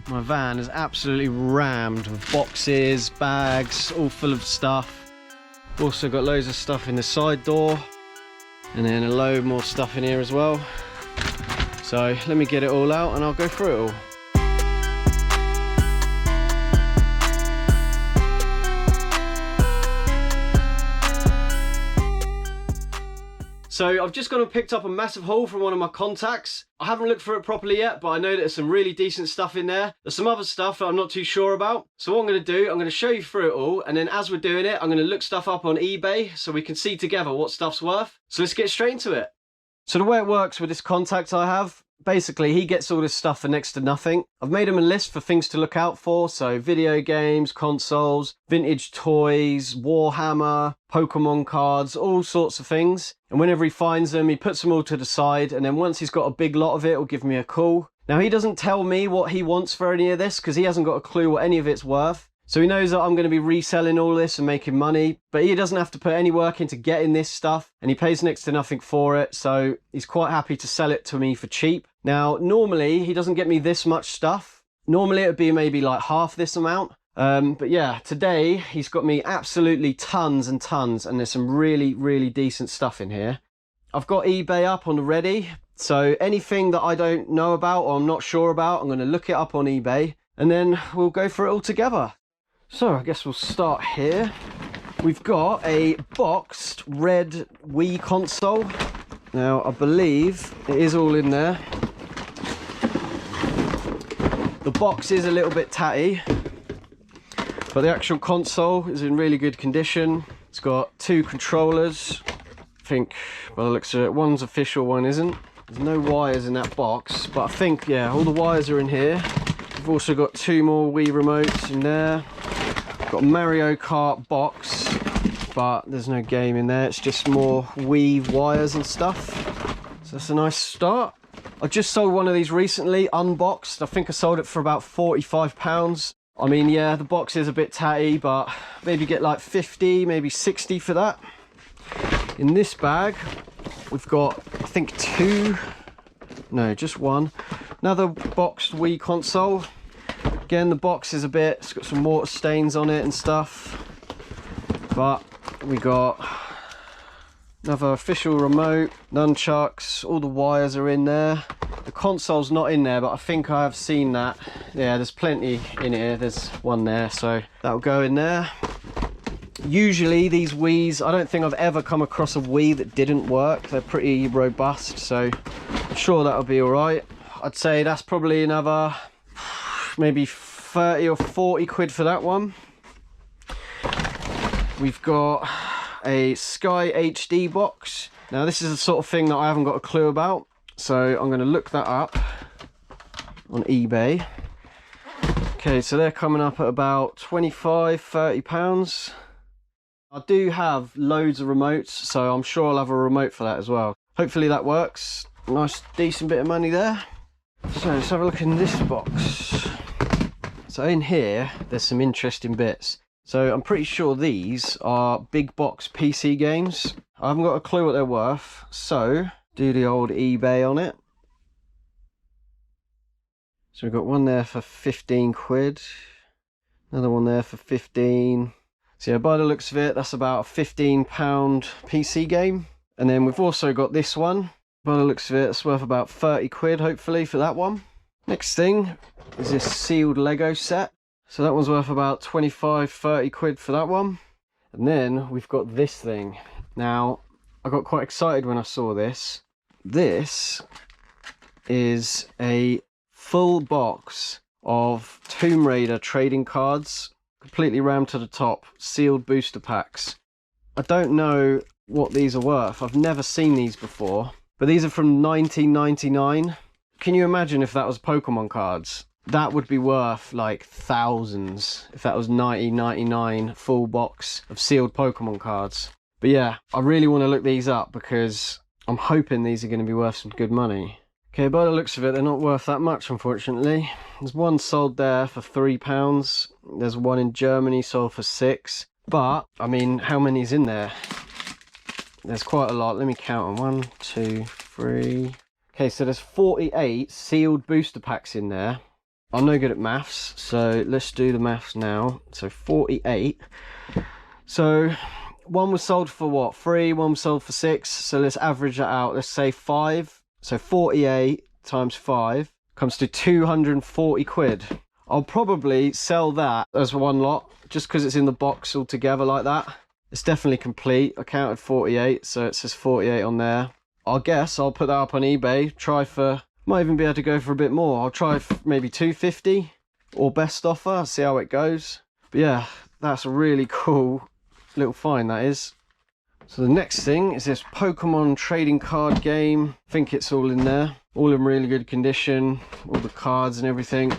My van is absolutely rammed with boxes, bags, all full of stuff. Also got loads of stuff in the side door, and then a load more stuff in here as well. So let me get it all out and I'll go through it all. So I've just gone and picked up a massive haul from one of my contacts. I haven't looked through it properly yet, but I know that there's some really decent stuff in there. There's some other stuff that I'm not too sure about. So what I'm going to do, I'm going to show you through it all, and then as we're doing it, I'm going to look stuff up on eBay so we can see together what stuff's worth. So let's get straight into it. So the way it works with this contact I have, basically he gets all this stuff for next to nothing. I've made him a list for things to look out for, so video games, consoles, vintage toys, Warhammer, Pokemon cards, all sorts of things. And whenever he finds them, he puts them all to the side, and then once he's got a big lot of it, he'll give me a call. Now he doesn't tell me what he wants for any of this because he hasn't got a clue what any of it's worth. So he knows that I'm going to be reselling all this and making money, but he doesn't have to put any work into getting this stuff, and he pays next to nothing for it, so he's quite happy to sell it to me for cheap. Now, normally he doesn't get me this much stuff. Normally it would be maybe like half this amount. But yeah, today he's got me absolutely tons and tons, and there's some really, really decent stuff in here. I've got eBay up on the ready, so anything that I don't know about or I'm not sure about, I'm going to look it up on eBay, and then we'll go through it all together. So I guess we'll start here. We've got a boxed red Wii console. Now I believe it is all in there. The box is a little bit tatty, but the actual console is in really good condition. It's got two controllers. I think, by the looks of it, one's official, one isn't. There's no wires in that box, but I think, yeah, all the wires are in here. We've also got two more Wii remotes in there. Got a Mario Kart box, but there's no game in there. It's just more Wii wires and stuff. So that's a nice start. I just sold one of these recently, unboxed. I think I sold it for about £45. I mean, yeah, the box is a bit tatty, but maybe get like 50, maybe 60 for that. In this bag, we've got, I think just one. Another boxed Wii console. Again, the box is it's got some water stains on it and stuff. But we got another official remote, nunchucks, all the wires are in there. The console's not in there, but I think I have seen that. Yeah, there's plenty in here. There's one there, so that'll go in there. Usually these Wiis, I don't think I've ever come across a Wii that didn't work. They're pretty robust, so I'm sure that'll be all right. I'd say that's probably another maybe 30 or 40 quid for that one. We've got a Sky HD box. Now this is the sort of thing that I haven't got a clue about, so I'm going to look that up on eBay. Okay, so they're coming up at about 25, 30 pounds. I do have loads of remotes, so I'm sure I'll have a remote for that as well. Hopefully that works. Nice decent bit of money there. So let's have a look in this box. So in here, there's some interesting bits. So I'm pretty sure these are big box PC games. I haven't got a clue what they're worth, so do the old eBay on it. So we've got one there for 15 quid. Another one there for 15. So yeah, by the looks of it, that's about a £15 PC game. And then we've also got this one. By the looks of it, it's worth about 30 quid, hopefully, for that one. Next thing is this sealed Lego set. So that one's worth about 25, 30 quid for that one. And then we've got this thing. Now, I got quite excited when I saw this. This is a full box of Tomb Raider trading cards, completely rammed to the top, sealed booster packs. I don't know what these are worth. I've never seen these before, but these are from 1999. Can you imagine if that was Pokemon cards? That would be worth like thousands if that was 1999 full box of sealed Pokemon cards. But yeah, I really want to look these up because I'm hoping these are going to be worth some good money. Okay, by the looks of it, they're not worth that much, unfortunately. There's one sold there for £3. There's one in Germany sold for £6. But, I mean, how many's in there? There's quite a lot. Let me count them. 1, 2, 3. Okay, so there's 48 sealed booster packs in there. I'm no good at maths, so let's do the maths now. So 48. So one was sold for what? 3, one was sold for 6. So let's average that out. Let's say 5. So 48 times 5 comes to 240 quid. I'll probably sell that as one lot, just because it's in the box all together like that. It's definitely complete. I counted 48, so it says 48 on there. I guess I'll put that up on eBay, try for, might even be able to go for a bit more. I'll try for maybe 250 or best offer, see how it goes. But yeah, that's a really cool little find, that is. So the next thing is this Pokemon trading card game. I think it's all in there, all in really good condition, all the cards and everything.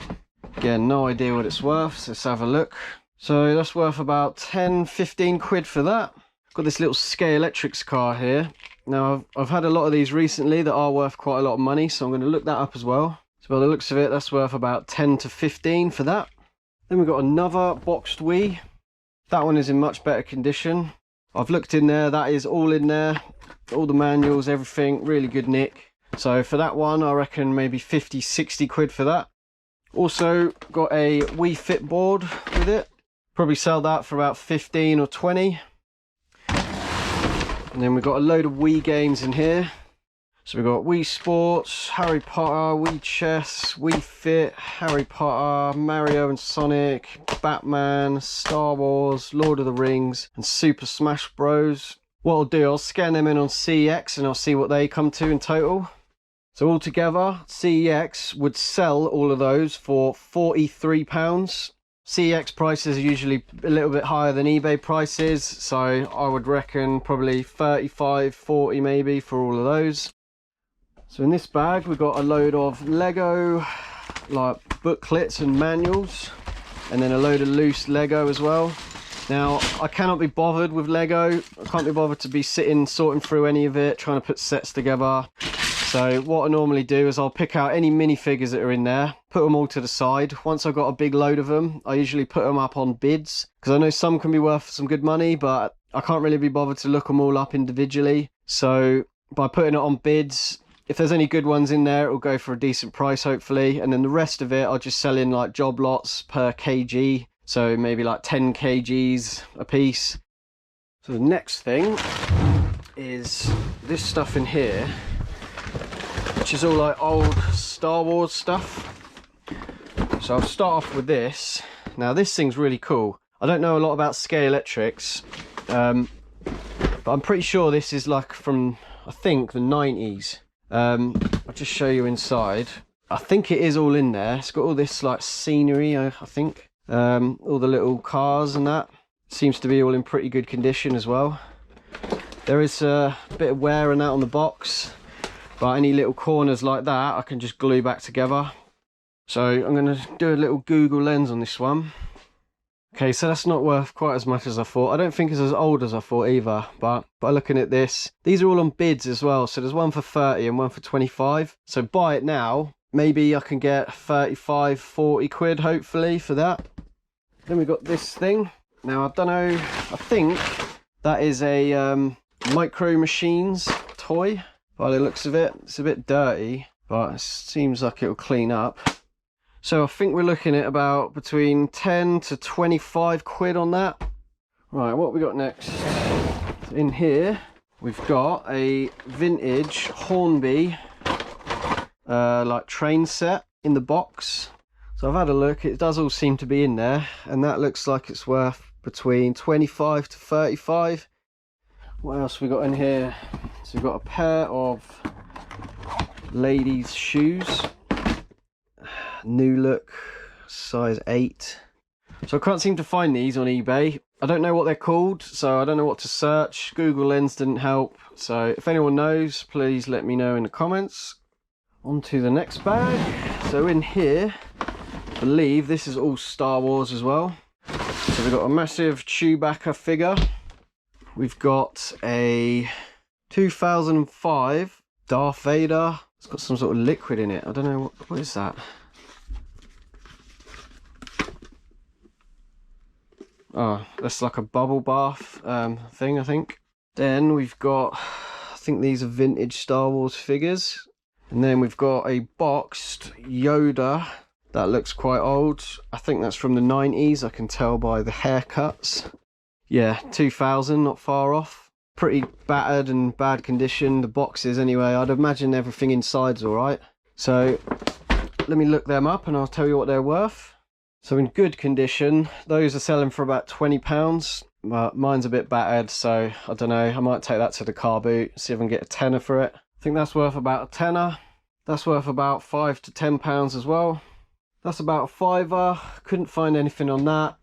Again, no idea what it's worth, so let's have a look. So that's worth about 10-15 quid for that. Got this little Scalextrics car here. Now I've had a lot of these recently that are worth quite a lot of money, so I'm going to look that up as well. So by the looks of it, that's worth about 10 to 15 for that. Then we've got another boxed Wii. That one is in much better condition. I've looked in there, that is all in there. All the manuals, everything, really good nick. So for that one, I reckon maybe 50-60 quid for that. Also got a Wii Fit board with it. Probably sell that for about 15 or 20. And then we've got a load of Wii games in here. So we've got Wii Sports, Harry Potter, Wii Chess, Wii Fit, Harry Potter, Mario and Sonic, Batman, Star Wars, Lord of the Rings, and Super Smash Bros. What I'll do, I'll scan them in on CEX and I'll see what they come to in total. So altogether, CEX would sell all of those for £43. CEX prices are usually a little bit higher than eBay prices, so I would reckon probably 35, 40 maybe for all of those. So in this bag we've got a load of Lego like booklets and manuals, and then a load of loose Lego as well. Now I cannot be bothered with Lego. I can't be bothered to be sitting sorting through any of it, trying to put sets together. So what I normally do is I'll pick out any minifigures that are in there, put them all to the side. Once I've got a big load of them, I usually put them up on bids, because I know some can be worth some good money, but I can't really be bothered to look them all up individually. So by putting it on bids, if there's any good ones in there, it'll go for a decent price hopefully, and then the rest of it I'll just sell in like job lots per kg, so maybe like 10 kgs a piece. So the next thing is this stuff in here, which is all like old Star Wars stuff. So I'll start off with this. Now this thing's really cool. I don't know a lot about Scalextrics, but I'm pretty sure this is like from, I think, the 90s. I'll just show you inside. I think it is all in there. It's got all this like scenery, I think. All the little cars and that. Seems to be all in pretty good condition as well. There is a bit of wear and that on the box, but any little corners like that I can just glue back together. So I'm going to do a little Google lens on this one. Okay, so that's not worth quite as much as I thought. I don't think it's as old as I thought either, but by looking at this, these are all on bids as well. So there's one for 30 and one for 25. So buy it now. Maybe I can get 35, 40 quid hopefully for that. Then we've got this thing. Now I don't know, I think that is a Micro Machines toy. By the looks of it, it's a bit dirty, but it seems like it'll clean up. So I think we're looking at about between 10 to 25 quid on that. Right, what we got next? In here, we've got a vintage Hornby like train set in the box. So I've had a look, it does all seem to be in there, and that looks like it's worth between 25 to 35. What else we got in here? So we've got a pair of ladies' shoes. New look, size 8. So I can't seem to find these on eBay. I don't know what they're called, so I don't know what to search. Google Lens didn't help. So if anyone knows, please let me know in the comments. On to the next bag. So in here, I believe this is all Star Wars as well. So we've got a massive Chewbacca figure. We've got a 2005 Darth Vader. It's got some sort of liquid in it. I don't know, what is that? Oh, that's like a bubble bath thing, I think. Then we've got, I think these are vintage Star Wars figures. And then we've got a boxed Yoda That looks quite old. I think that's from the 90s. I can tell by the haircuts. Yeah, 2000, not far off. Pretty battered and bad condition, the boxes anyway. I'd imagine everything inside's all right. So let me look them up and I'll tell you what they're worth. So in good condition, those are selling for about £20, but mine's a bit battered, so I don't know, I might take that to the car boot, see if I can get a tenner for it. I think that's worth about a tenner. That's worth about £5 to £10 as well. That's about a fiver, couldn't find anything on that.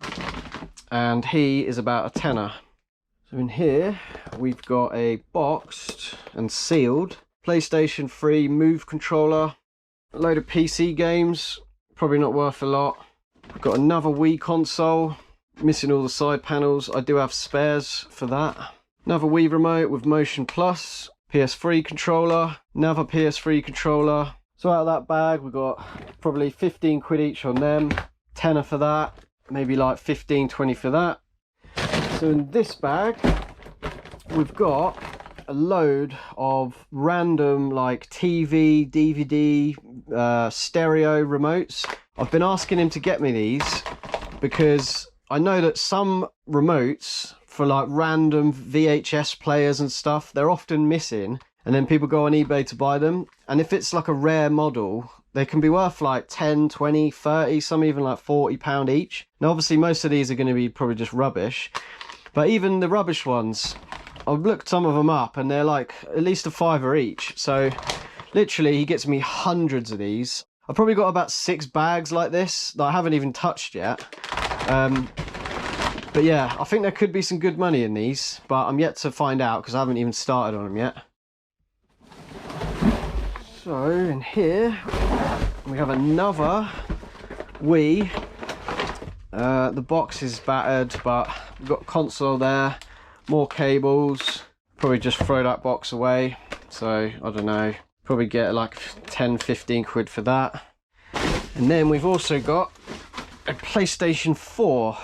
And he is about a tenner. So in here, we've got a boxed and sealed PlayStation 3 Move controller, a load of PC games, probably not worth a lot. I've got another Wii console, missing all the side panels. I do have spares for that. Another Wii remote with Motion Plus, PS3 controller, another PS3 controller. So out of that bag, we've got probably 15 quid each on them, tenner for that, maybe like 15, 20 for that. So in this bag, we've got a load of random like TV, DVD, stereo remotes. I've been asking him to get me these because I know that some remotes for like random VHS players and stuff, they're often missing, and then people go on eBay to buy them. And if it's like a rare model, they can be worth like 10, 20, 30, some even like £40 each. Now obviously most of these are going to be probably just rubbish, but even the rubbish ones, I've looked some of them up and they're like at least a fiver each. So literally he gets me hundreds of these. I've probably got about 6 bags like this that I haven't even touched yet. But yeah, I think there could be some good money in these, but I'm yet to find out because I haven't even started on them yet. So in here we have another Wii. The box is battered, but we've got a console there, more cables. Probably just throw that box away. So I don't know, probably get like 10, 15 quid for that. And then we've also got a PlayStation 4.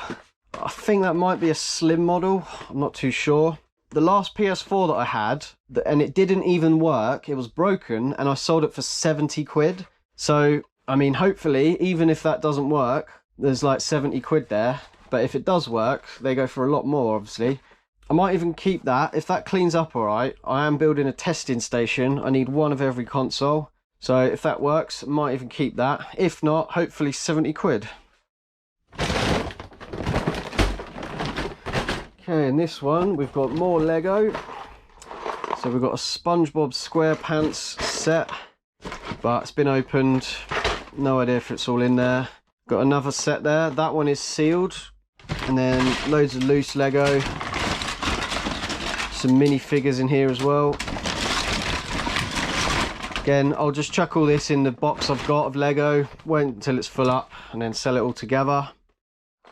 I think that might be a slim model, I'm not too sure. The last PS4 that I had, and it didn't even work, it was broken, and I sold it for 70 quid. So, I mean, hopefully, even if that doesn't work, there's like 70 quid there. But if it does work, they go for a lot more, obviously. I might even keep that. If that cleans up all right, I am building a testing station. I need one of every console. So if that works, I might even keep that. If not, hopefully 70 quid. Okay, in this one, we've got more Lego. So we've got a SpongeBob SquarePants set, but it's been opened. No idea if it's all in there. Got another set there. That one is sealed. And then loads of loose Lego. Some minifigures in here as well. Again, I'll just chuck all this in the box I've got of Lego. Wait until it's full up and then sell it all together.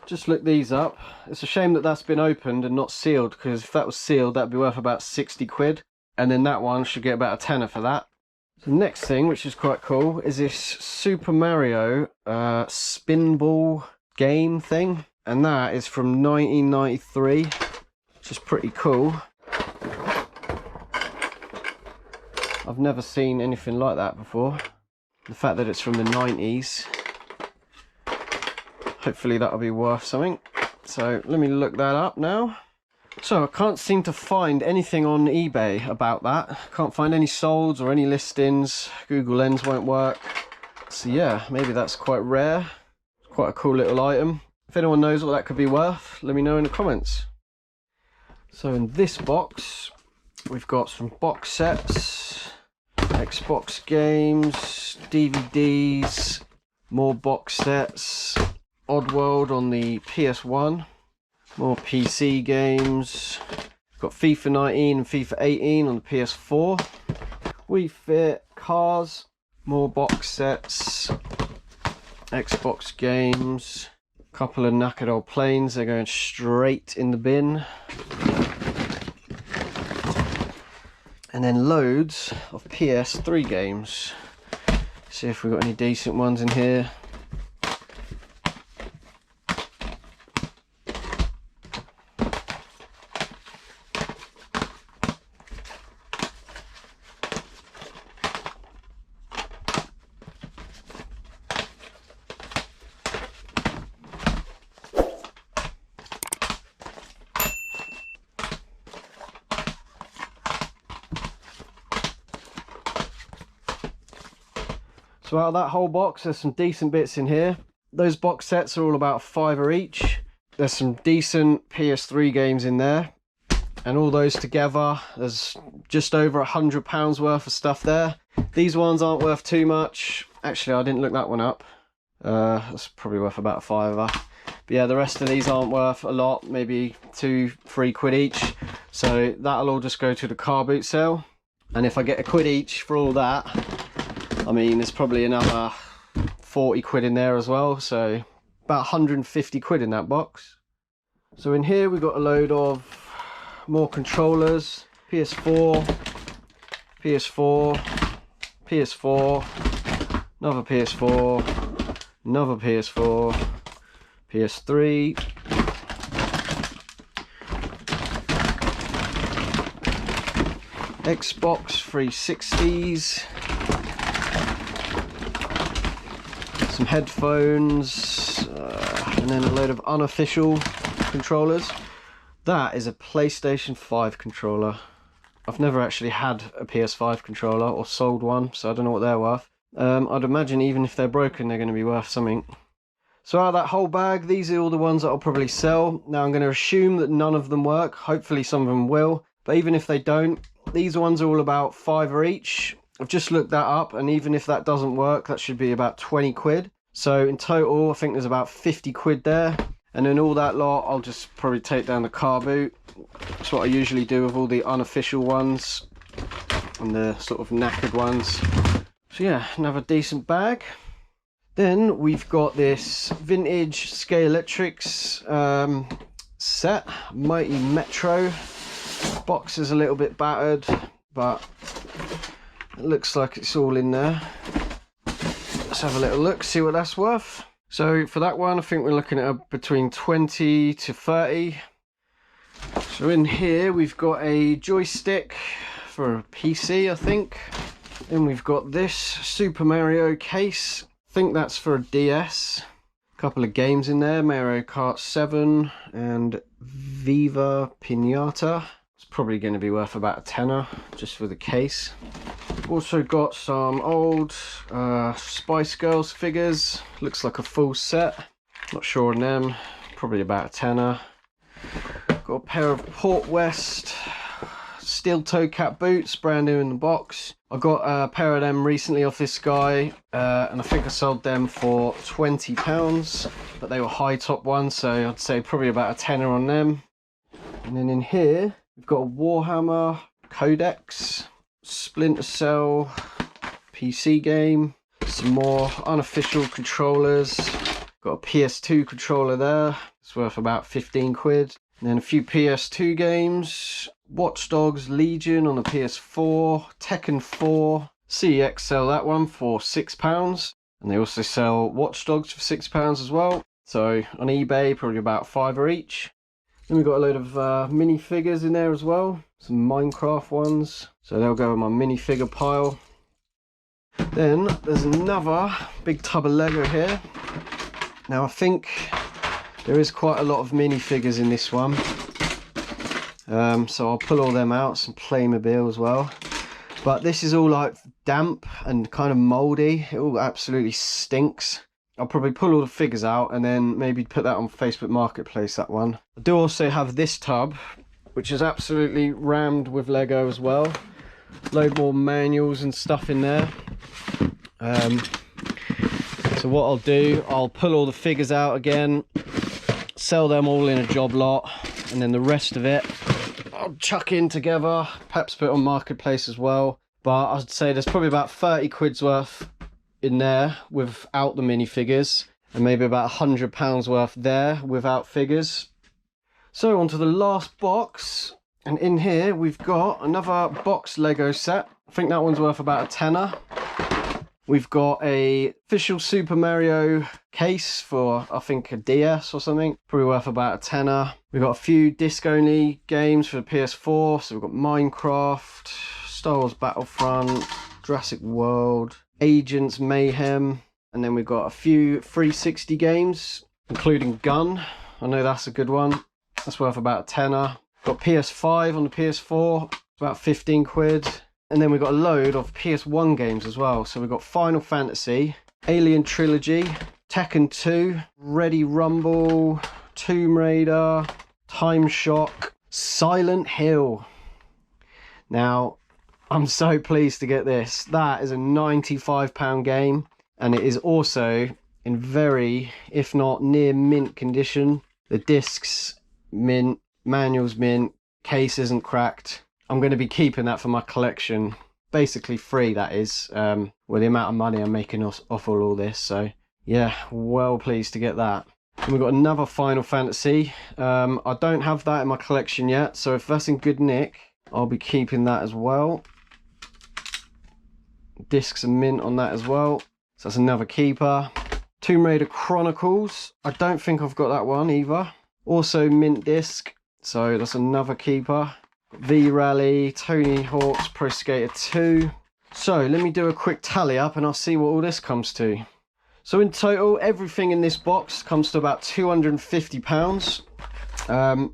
Just look these up. It's a shame that that's been opened and not sealed, because if that was sealed, that'd be worth about 60 quid. And then that one should get about a tenner for that. The next thing, which is quite cool, is this Super Mario spinball game thing. And that is from 1993, which is pretty cool. I've never seen anything like that before. The fact that it's from the 90s. Hopefully that'll be worth something. So let me look that up now. So I can't seem to find anything on eBay about that. Can't find any solds or any listings. Google Lens won't work. So yeah, maybe that's quite rare. Quite a cool little item. If anyone knows what that could be worth, let me know in the comments. So in this box, we've got some box sets, Xbox games, DVDs, more box sets, Oddworld on the PS1, more PC games. Got FIFA 19 and FIFA 18 on the PS4. Wii Fit, cars, more box sets, Xbox games, a couple of knackered old planes, they're going straight in the bin. And then loads of PS3 games. See if we've got any decent ones in here. So out of that whole box, there's some decent bits in here. Those box sets are all about £5 each. There's some decent PS3 games in there. And all those together, there's just over £100 worth of stuff there. These ones aren't worth too much. Actually, I didn't look that one up. That's probably worth about £5. But yeah, the rest of these aren't worth a lot, maybe £2-3 each. So that'll all just go to the car boot sale. And if I get £1 each for all that, I mean, there's probably another £40 in there as well. So about £150 in that box. So in here we've got a load of more controllers, PS4, PS4, PS4, another PS4, another PS4, PS3, Xbox 360s, some headphones, and then a load of unofficial controllers. That is a PlayStation 5 controller. I've never actually had a PS5 controller or sold one, so I don't know what they're worth. I'd imagine even if they're broken, they're going to be worth something. So out of that whole bag, these are all the ones that I'll probably sell. Now I'm going to assume that none of them work. Hopefully some of them will. But even if they don't, these ones are all about £5 each. I've just looked that up, and even if that doesn't work, that should be about £20. So in total, I think there's about £50 there. And then all that lot, I'll just probably take down the car boot. That's what I usually do with all the unofficial ones and the sort of knackered ones. So yeah, another decent bag. Then we've got this vintage Scalextrics set, Mighty Metro. Box is a little bit battered, but it looks like it's all in there. Let's have a little look, see what that's worth. So for that one, I think we're looking at between 20 to 30. So in here we've got a joystick for a PC, I think. Then we've got this Super Mario case. I think that's for a DS. A couple of games in there, Mario Kart 7 and Viva Pinata. It's probably going to be worth about a tenner just for the case. Also got some old Spice Girls figures. Looks like a full set. Not sure on them. Probably about a tenner. Got a pair of Port West steel toe cap boots, brand new in the box. I got a pair of them recently off this guy, and I think I sold them for £20, but they were high top ones, so I'd say probably about a tenner on them. And then in here we've got a Warhammer Codex, Splinter Cell PC game, some more unofficial controllers. Got a PS2 controller there, it's worth about £15. And then a few PS2 games, Watch Dogs Legion on the PS4, Tekken 4, CEX sell that one for £6, and they also sell Watch Dogs for £6 as well. So on eBay, probably about £5 each. Then we've got a load of minifigures in there as well, some Minecraft ones, so they'll go in my minifigure pile. Then there's another big tub of Lego here. Now I think there is quite a lot of minifigures in this one, so I'll pull all them out, some Playmobil as well. But this is all like damp and kind of mouldy, it all absolutely stinks. I'll probably pull all the figures out and then maybe put that on Facebook Marketplace, that one. I do also have this tub, which is absolutely rammed with Lego as well. Load more manuals and stuff in there. So what I'll do, I'll pull all the figures out again, sell them all in a job lot, and then the rest of it I'll chuck in together, perhaps put it on Marketplace as well. But I'd say there's probably about £30 worth in there without the minifigures, and maybe about £100 worth there without figures. So onto the last box, and in here we've got another box Lego set. I think that one's worth about a tenner. We've got a official Super Mario case for, I think, a DS or something, probably worth about a tenner. We've got a few disc-only games for the PS4, so we've got Minecraft, Star Wars Battlefront, Jurassic World, Agents Mayhem, and then we've got a few 360 games, including Gun. I know that's a good one. That's worth about a tenner. Got PS5 on the PS4, it's about £15. And then we've got a load of PS1 games as well. So we've got Final Fantasy, Alien Trilogy, Tekken 2, Ready Rumble, Tomb Raider, Time Shock, Silent Hill. Now, I'm so pleased to get this. That is a £95 game, and it is also in very, if not near mint condition. The discs mint, manuals mint, case isn't cracked. I'm going to be keeping that for my collection. Basically free, that is, with the amount of money I'm making off all this. So yeah, well pleased to get that. And we've got another Final Fantasy. I don't have that in my collection yet, so if that's in good nick, I'll be keeping that as well. Discs and mint on that as well, so that's another keeper. Tomb Raider Chronicles, I don't think I've got that one either. Also mint disc, so that's another keeper. V-Rally, Tony Hawk's Pro Skater 2. So let me do a quick tally up and I'll see what all this comes to. So in total, everything in this box comes to about £250.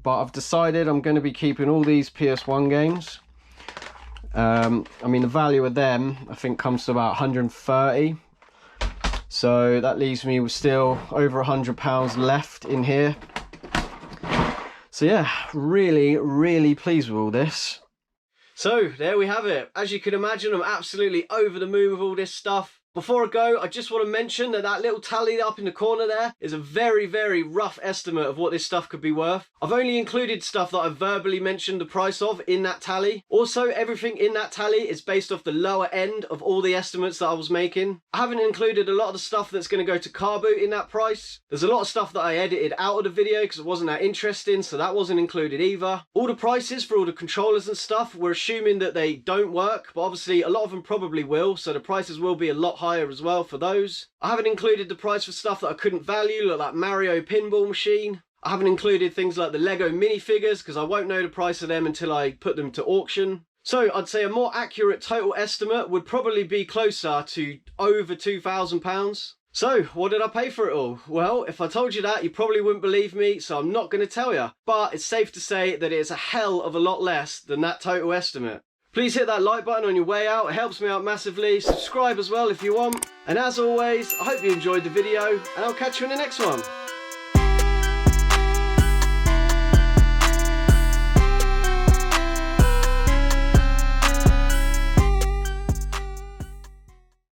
But I've decided I'm going to be keeping all these PS1 games. I mean, the value of them, I think, comes to about 130. So that leaves me with still over £100 left in here. So yeah, really pleased with all this. So there we have it. As you can imagine, I'm absolutely over the moon with all this stuff. Before I go, I just want to mention that that little tally up in the corner there is a very rough estimate of what this stuff could be worth. I've only included stuff that I've verbally mentioned the price of in that tally. Also, everything in that tally is based off the lower end of all the estimates that I was making. I haven't included a lot of the stuff that's going to go to car boot in that price. There's a lot of stuff that I edited out of the video because it wasn't that interesting, so that wasn't included either. All the prices for all the controllers and stuff, we're assuming that they don't work, but obviously a lot of them probably will, so the prices will be a lot higher as well for those. I haven't included the price for stuff that I couldn't value, like that Mario pinball machine. I haven't included things like the Lego minifigures because I won't know the price of them until I put them to auction. So I'd say a more accurate total estimate would probably be closer to over £2,000. So what did I pay for it all? Well, if I told you that, you probably wouldn't believe me, so I'm not going to tell you. But it's safe to say that it's a hell of a lot less than that total estimate. Please hit that like button on your way out, it helps me out massively. Subscribe as well if you want. And as always, I hope you enjoyed the video, and I'll catch you in the next one.